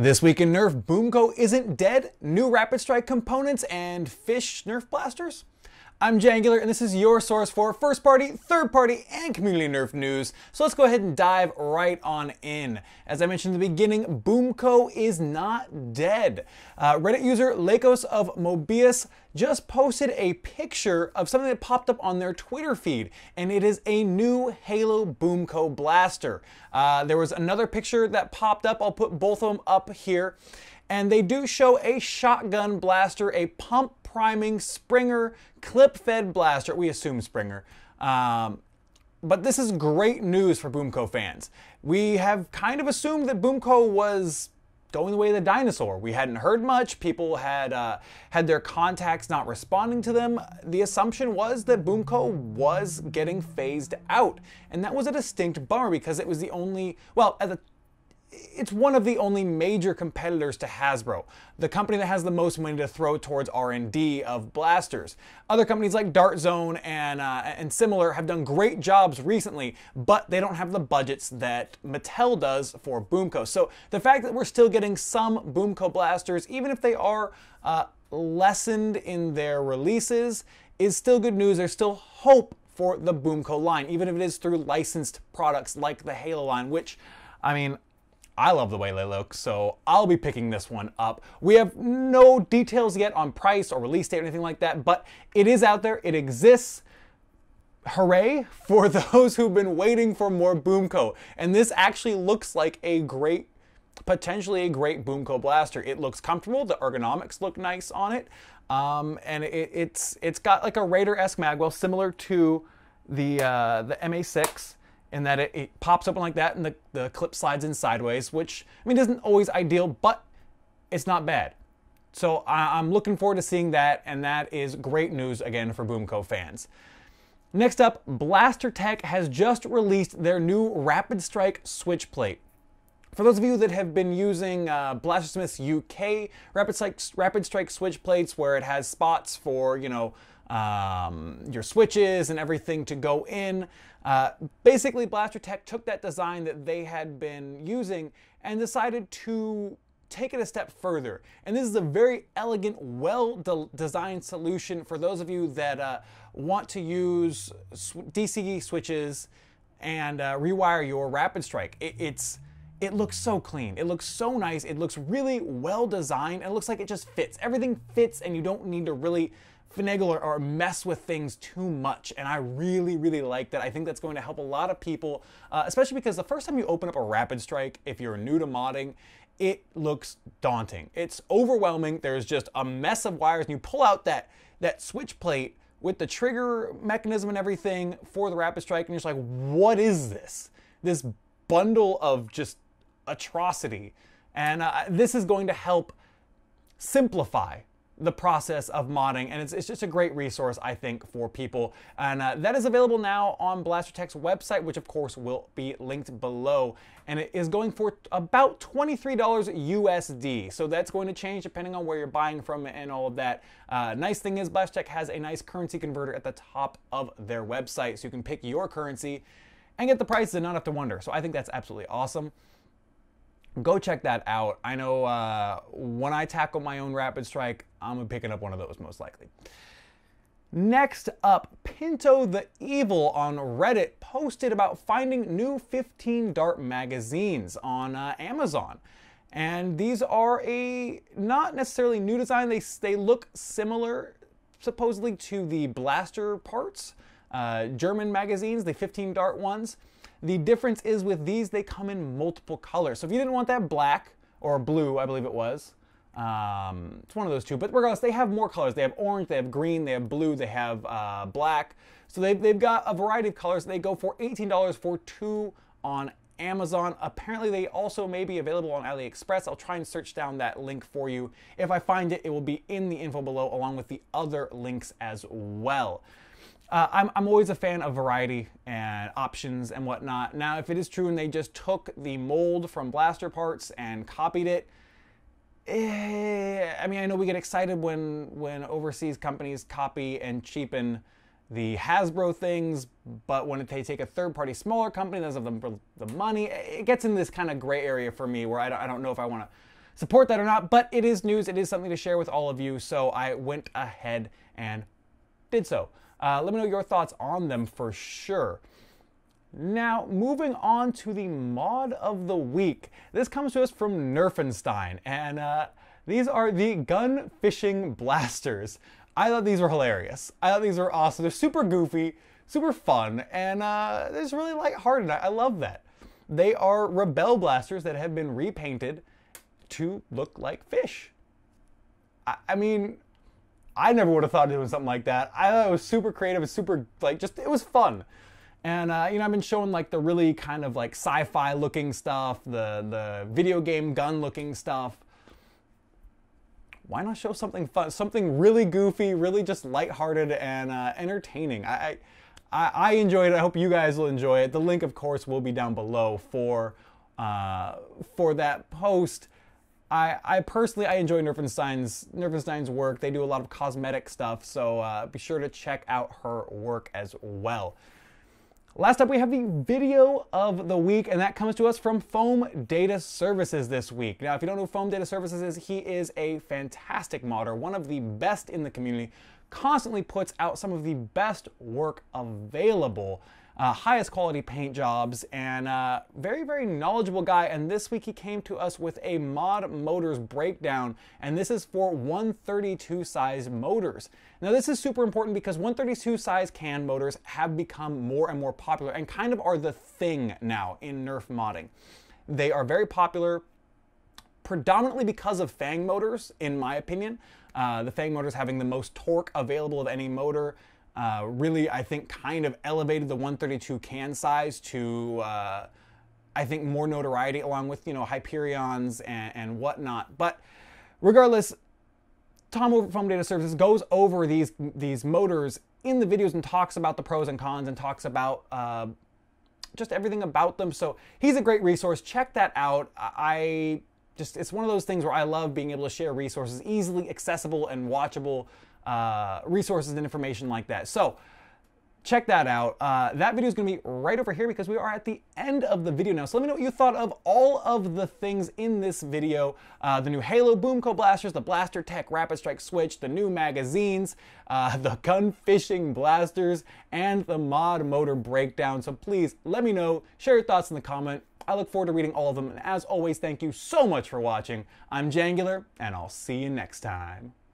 This week in Nerf, Boomco isn't dead, new Rapid Strike components, and fish Nerf blasters? I'm Jangular, and this is your source for first-party, third-party, and community Nerf news. So let's go ahead and dive right on in. As I mentioned in the beginning, Boomco is not dead. Reddit user Lakos of Mobius just posted a picture of something that popped up on their Twitter feed, and it is a new Halo Boomco blaster. There was another picture that popped up. I'll put both of them up here. And they do show a shotgun blaster, a pump priming Springer clip-fed blaster. We assume Springer. But this is great news for Boomco fans. We have kind of assumed that Boomco was going the way of the dinosaur. We hadn't heard much. People had had their contacts not responding to them. The assumption was that Boomco was getting phased out. And that was a distinct bummer because it was the only, well, it's one of the only major competitors to Hasbro, the company that has the most money to throw towards R&D of blasters. Other companies like Dart Zone and similar have done great jobs recently, but they don't have the budgets that Mattel does for Boomco. So the fact that we're still getting some Boomco blasters, even if they are lessened in their releases, is still good news. There's still hope for the Boomco line, even if it is through licensed products like the Halo line, which, I mean, I love the way they look, so I'll be picking this one up. We have no details yet on price or release date or anything like that, but it is out there, it exists. Hooray for those who've been waiting for more Boomco. And this actually looks like a great, potentially a great Boomco blaster. It looks comfortable, the ergonomics look nice on it, and it's got like a Raider-esque magwell similar to the MA6. In that it pops open like that and the clip slides in sideways, which, I mean, isn't always ideal, but it's not bad. So I'm looking forward to seeing that, and that is great news again for Boomco fans. Next up, Blaster Tech has just released their new Rapid Strike switch plate. For those of you that have been using Blastersmith's UK Rapid Strike switch plates, where it has spots for, you know, your switches and everything to go in. Basically, Blaster Tech took that design that they had been using and decided to take it a step further. And this is a very elegant, well-designed solution for those of you that want to use DCE switches and rewire your Rapid Strike. It looks so clean. It looks so nice. It looks really well designed. And it looks like it just fits. Everything fits, and you don't need to really finagle or mess with things too much, and I really, really like that. I think that's going to help a lot of people, especially because the first time you open up a Rapid Strike, if you're new to modding, it looks daunting. It's overwhelming. There's just a mess of wires, and you pull out that switch plate with the trigger mechanism and everything for the Rapid Strike, and you're just like, what is this? This bundle of just atrocity. And this is going to help simplify the process of modding, and it's just a great resource, I think, for people. And that is available now on Blaster Tech's website, which of course will be linked below. And it is going for about $23 USD. So that's going to change depending on where you're buying from and all of that. Nice thing is Blaster Tech has a nice currency converter at the top of their website, so you can pick your currency and get the prices and not have to wonder. So I think that's absolutely awesome. Go check that out. I know when I tackle my own Rapid Strike, I'm gonna be picking up one of those most likely. Next up, Pinto the Evil on Reddit posted about finding new 15 dart magazines on Amazon. And these are a not necessarily new design. They look similar supposedly to the blaster parts, German magazines, the 15 dart ones. The difference is with these, they come in multiple colors. So if you didn't want that black or blue, I believe it was, it's one of those two. But regardless, they have more colors. They have orange, they have green, they have blue, they have black. So they've got a variety of colors. They go for $18 for 2 on Amazon. Apparently, they also may be available on AliExpress. I'll try and search down that link for you. If I find it, it will be in the info below, along with the other links as well. I'm always a fan of variety and options and whatnot. Now, if it is true and they just took the mold from blaster parts and copied it, I mean, I know we get excited when overseas companies copy and cheapen the Hasbro things, but when they take a third-party smaller company that doesn't have the money, it gets in this kind of gray area for me where I don't know if I want to support that or not, but it is news. It is something to share with all of you, so I went ahead and did so. Let me know your thoughts on them for sure. Now, moving on to the mod of the week. This comes to us from Nerfenstein, and these are the gun fishing blasters. I thought these were hilarious. I thought these were awesome. They're super goofy, super fun, and they're just really lighthearted. I love that. They are Rebel blasters that have been repainted to look like fish. I mean, I never would have thought of doing something like that. I thought it was super creative, super, like, it was fun. And, you know, I've been showing, like, the really kind of, like, sci-fi looking stuff, the video game gun looking stuff. Why not show something fun, something really goofy, really just lighthearted and entertaining? I enjoyed it. I hope you guys will enjoy it. The link, of course, will be down below for that post. I personally enjoy Nerfenstein's work. They do a lot of cosmetic stuff, so be sure to check out her work as well. Last up, we have the video of the week, and that comes to us from Foam Data Services this week. Now, if you don't know who Foam Data Services is, he is a fantastic modder, one of the best in the community, constantly puts out some of the best work available, highest quality paint jobs, and very, very knowledgeable guy. And this week he came to us with a mod motors breakdown, and this is for 132 size motors. Now this is super important because 132 size can motors have become more and more popular and kind of are the thing now in Nerf modding. They are very popular predominantly because of Fang motors, in my opinion. The Fang motors having the most torque available of any motor. Really, I think, kind of elevated the 132 can size to, I think, more notoriety along with, you know, Hyperions and whatnot. But regardless, Tom over Foam Data Services goes over these motors in the videos and talks about the pros and cons and talks about just everything about them. So he's a great resource. Check that out. It's one of those things where I love being able to share resources, easily accessible and watchable resources and information like that. So check that out. That video is going to be right over here because we are at the end of the video now. So let me know what you thought of all of the things in this video. The new Halo Boomco blasters, the Blaster Tech Rapid Strike Switch, the new magazines, the gun fishing blasters, and the mod motor breakdown. So please let me know, share your thoughts in the comment. I look forward to reading all of them. And as always, thank you so much for watching. I'm Jangular, and I'll see you next time.